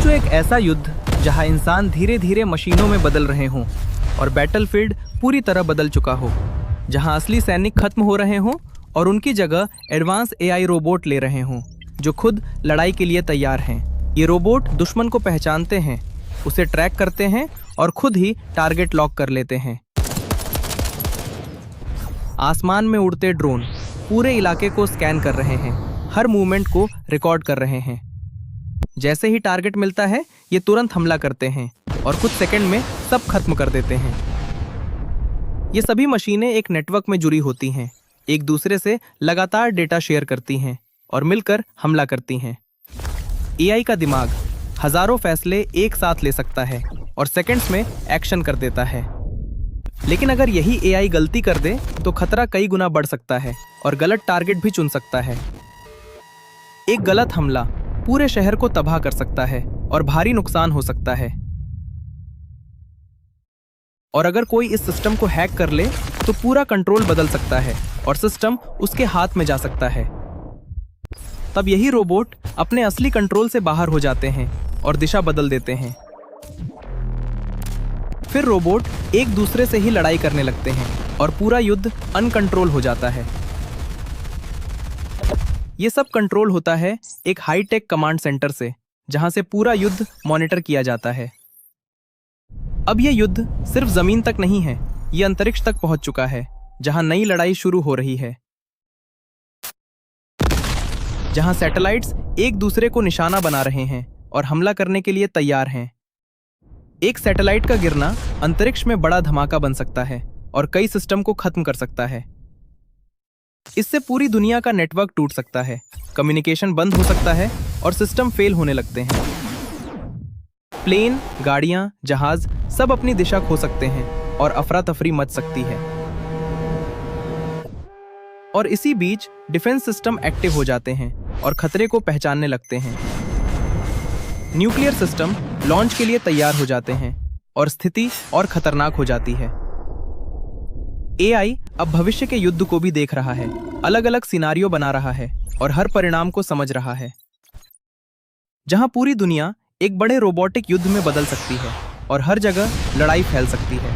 सोचो एक ऐसा युद्ध जहां इंसान धीरे धीरे मशीनों में बदल रहे हों और बैटलफील्ड पूरी तरह बदल चुका हो, जहां असली सैनिक खत्म हो रहे हों और उनकी जगह एडवांस एआई रोबोट ले रहे हों जो खुद लड़ाई के लिए तैयार हैं। ये रोबोट दुश्मन को पहचानते हैं, उसे ट्रैक करते हैं और खुद ही टारगेट लॉक कर लेते हैं। आसमान में उड़ते ड्रोन पूरे इलाके को स्कैन कर रहे हैं, हर मूवमेंट को रिकॉर्ड कर रहे हैं। जैसे ही टारगेट मिलता है ये तुरंत हमला करते हैं और कुछ सेकंड में सब खत्म कर देते हैं। ये सभी मशीनें एक नेटवर्क में जुड़ी होती हैं, एक दूसरे से लगातार डेटा शेयर करती हैं और मिलकर हमला करती हैं। एआई का दिमाग हजारों फैसले एक साथ ले सकता है और सेकंड्स में एक्शन कर देता है। लेकिन अगर यही एआई गलती कर दे तो खतरा कई गुना बढ़ सकता है और गलत टारगेट भी चुन सकता है। एक गलत हमला पूरे शहर को तबाह कर सकता है और भारी नुकसान हो सकता है। और अगर कोई इस सिस्टम को हैक कर ले तो पूरा कंट्रोल बदल सकता है और सिस्टम उसके हाथ में जा सकता है। तब यही रोबोट अपने असली कंट्रोल से बाहर हो जाते हैं और दिशा बदल देते हैं। फिर रोबोट एक दूसरे से ही लड़ाई करने लगते हैं और पूरा युद्ध अनकंट्रोल हो जाता है। ये सब कंट्रोल होता है एक हाईटेक कमांड सेंटर से, जहां से पूरा युद्ध मॉनिटर किया जाता है। अब यह युद्ध सिर्फ जमीन तक नहीं है, यह अंतरिक्ष तक पहुंच चुका है, जहां नई लड़ाई शुरू हो रही है, जहां सैटेलाइट्स एक दूसरे को निशाना बना रहे हैं और हमला करने के लिए तैयार हैं। एक सैटेलाइट का गिरना अंतरिक्ष में बड़ा धमाका बन सकता है और कई सिस्टम को खत्म कर सकता है। इससे पूरी दुनिया का नेटवर्क टूट सकता है, कम्युनिकेशन बंद हो सकता है और सिस्टम फेल होने लगते हैं। प्लेन, गाड़ियां, जहाज सब अपनी दिशा खो सकते हैं और अफरा तफरी मच सकती है। और इसी बीच डिफेंस सिस्टम एक्टिव हो जाते हैं और खतरे को पहचानने लगते हैं। न्यूक्लियर सिस्टम लॉन्च के लिए तैयार हो जाते हैं और स्थिति और खतरनाक हो जाती है। एआई अब भविष्य के युद्ध को भी देख रहा है, अलग अलग सिनारियो बना रहा है और हर परिणाम को समझ रहा है, जहां पूरी दुनिया एक बड़े रोबोटिक युद्ध में बदल सकती है और हर जगह लड़ाई फैल सकती है।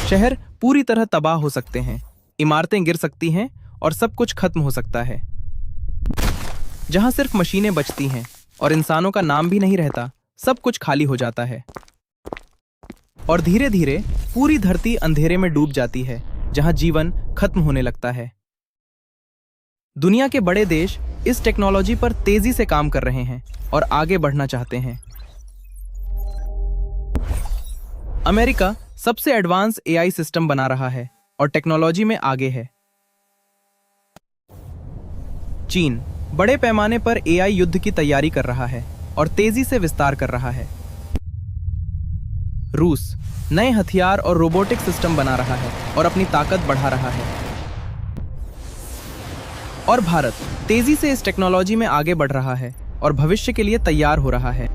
शहर पूरी तरह तबाह हो सकते हैं, इमारतें गिर सकती हैं और सब कुछ खत्म हो सकता है। जहां सिर्फ मशीनें बचती हैं और इंसानों का नाम भी नहीं रहता, सब कुछ खाली हो जाता है और धीरे धीरे पूरी धरती अंधेरे में डूब जाती है, जहां जीवन खत्म होने लगता है। दुनिया के बड़े देश इस टेक्नोलॉजी पर तेजी से काम कर रहे हैं और आगे बढ़ना चाहते हैं। अमेरिका सबसे एडवांस एआई सिस्टम बना रहा है और टेक्नोलॉजी में आगे है। चीन बड़े पैमाने पर एआई युद्ध की तैयारी कर रहा है और तेजी से विस्तार कर रहा है। रूस नए हथियार और रोबोटिक सिस्टम बना रहा है और अपनी ताकत बढ़ा रहा है। और भारत तेजी से इस टेक्नोलॉजी में आगे बढ़ रहा है और भविष्य के लिए तैयार हो रहा है।